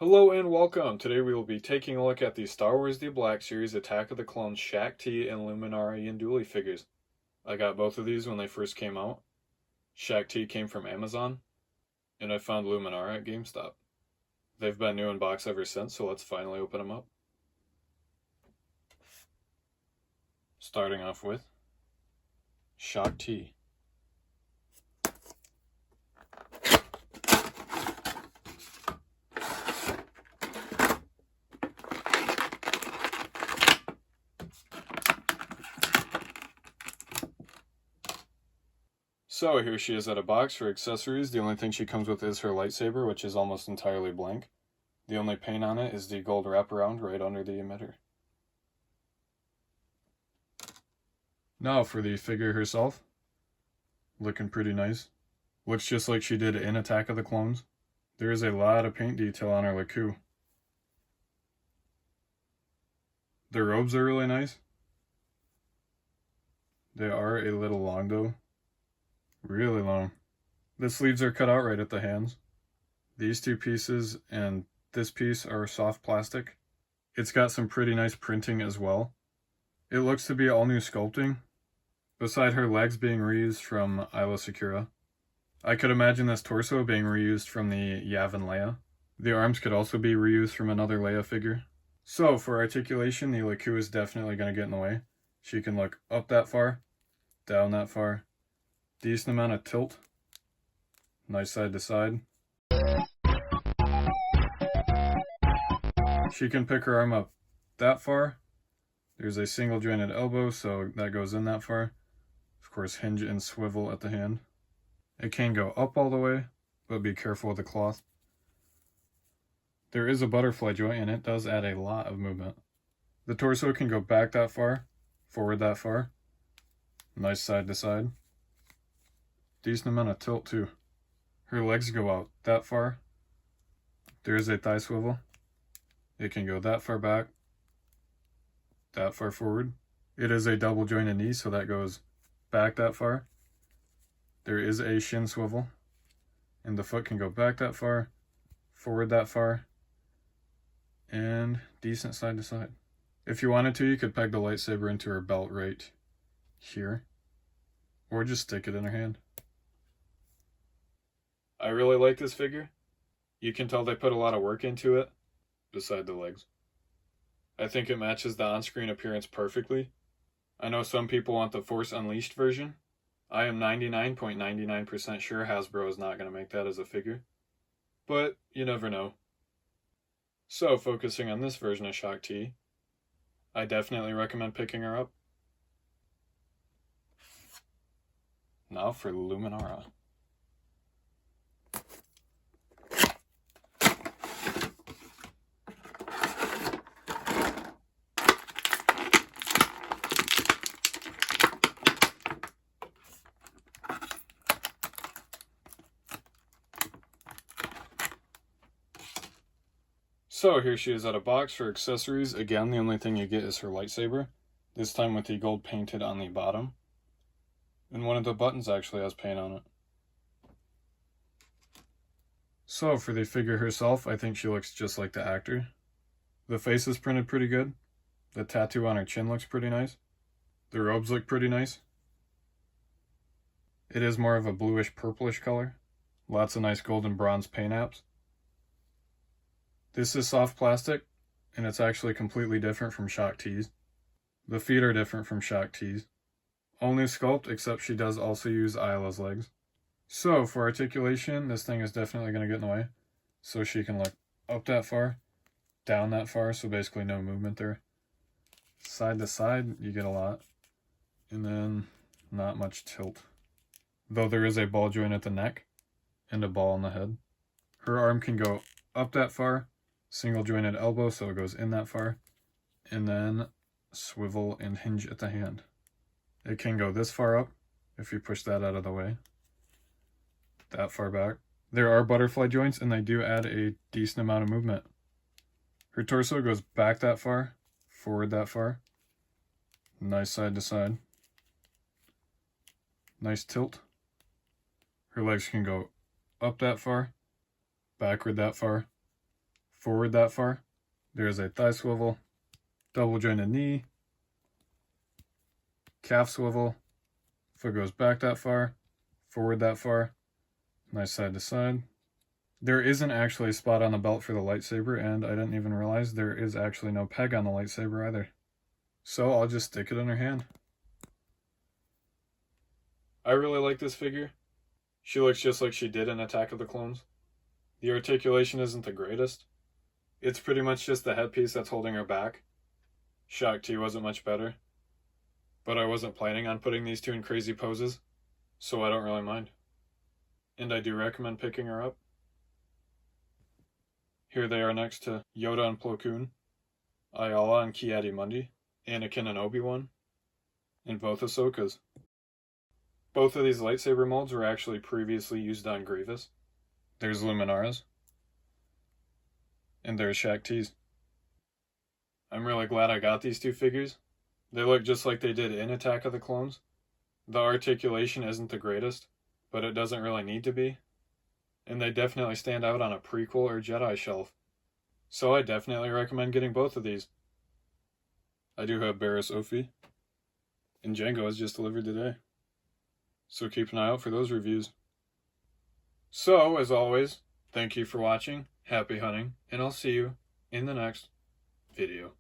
Hello and welcome. Today we will be taking a look at the Star Wars The Black Series Attack of the Clones Shaak T and Luminara Unduli figures. I got both of these when they first came out. Shaak T came from Amazon, and I found Luminara at GameStop. They've been new in box ever since, so let's finally open them up. Starting off with Shaak T. So here she is at a box for accessories. The only thing she comes with is her lightsaber, which is almost entirely blank. The only paint on it is the gold wraparound right under the emitter. Now for the figure herself. Looking pretty nice. Looks just like she did in Attack of the Clones. There is a lot of paint detail on her Laku. The robes are really nice. They are a little long though. Really long. The sleeves are cut out right at the hands. These two pieces and this piece are soft plastic. It's got some pretty nice printing as well. It looks to be all new sculpting, beside her legs being reused from Isla Secura. I could imagine this torso being reused from the Yavin Leia. The arms could also be reused from another Leia figure. So for articulation, the Laku is definitely going to get in the way. She can look up that far, down that far. Decent amount of tilt. Nice side to side. She can pick her arm up that far. There's a single jointed elbow, so that goes in that far. Of course, hinge and swivel at the hand. It can go up all the way, but be careful with the cloth. There is a butterfly joint, and it does add a lot of movement. The torso can go back that far, forward that far. Nice side to side. Decent amount of tilt too. Her legs go out that far. There is a thigh swivel. It can go that far back, that far forward. It is a double jointed knee, so that goes back that far. There is a shin swivel, and the foot can go back that far, forward that far, and decent side to side. If you wanted to, you could peg the lightsaber into her belt right here, or just stick it in her hand. I really like this figure. You can tell they put a lot of work into it, beside the legs. I think it matches the on-screen appearance perfectly. I know some people want the Force Unleashed version. I am 99.99% sure Hasbro is not going to make that as a figure. But you never know. So, focusing on this version of Shaak T, I definitely recommend picking her up. Now for Luminara. So here she is at a box for accessories. Again, the only thing you get is her lightsaber, this time with the gold painted on the bottom. And one of the buttons actually has paint on it. So for the figure herself, I think she looks just like the actor. The face is printed pretty good. The tattoo on her chin looks pretty nice. The robes look pretty nice. It is more of a bluish purplish color. Lots of nice gold and bronze paint apps. This is soft plastic, and it's actually completely different from Shaak T's. The feet are different from Shaak T's. All new sculpt, except she does also use Isla's legs. So, for articulation, this thing is definitely going to get in the way. So she can look up that far, down that far, so basically no movement there. Side to side, you get a lot. And then, not much tilt. Though there is a ball joint at the neck, and a ball on the head. Her arm can go up that far, single jointed elbow, so it goes in that far, and then swivel and hinge at the hand. It can go this far up, if you push that out of the way, that far back. There are butterfly joints, and they do add a decent amount of movement. Her torso goes back that far, forward that far. Nice side to side. Nice tilt. Her legs can go up that far, backward that far, forward that far. There is a thigh swivel, double jointed knee, calf swivel, foot goes back that far, forward that far, nice side to side. There isn't actually a spot on the belt for the lightsaber, and I didn't even realize there is actually no peg on the lightsaber either. So I'll just stick it in her hand. I really like this figure. She looks just like she did in Attack of the Clones. The articulation isn't the greatest. It's pretty much just the headpiece that's holding her back. Shaak T wasn't much better. But I wasn't planning on putting these two in crazy poses, so I don't really mind. And I do recommend picking her up. Here they are next to Yoda and Plo Koon, Ayala and Ki-Adi-Mundi, Anakin and Obi-Wan, and both Ahsokas. Both of these lightsaber molds were actually previously used on Grievous. There's Luminara's. And there's Shaak T's. I'm really glad I got these two figures. They look just like they did in Attack of the Clones. The articulation isn't the greatest, but it doesn't really need to be. And they definitely stand out on a prequel or Jedi shelf. So I definitely recommend getting both of these. I do have Barriss Offee, and Jango was just delivered today. So keep an eye out for those reviews. So, as always, thank you for watching, happy hunting, and I'll see you in the next video.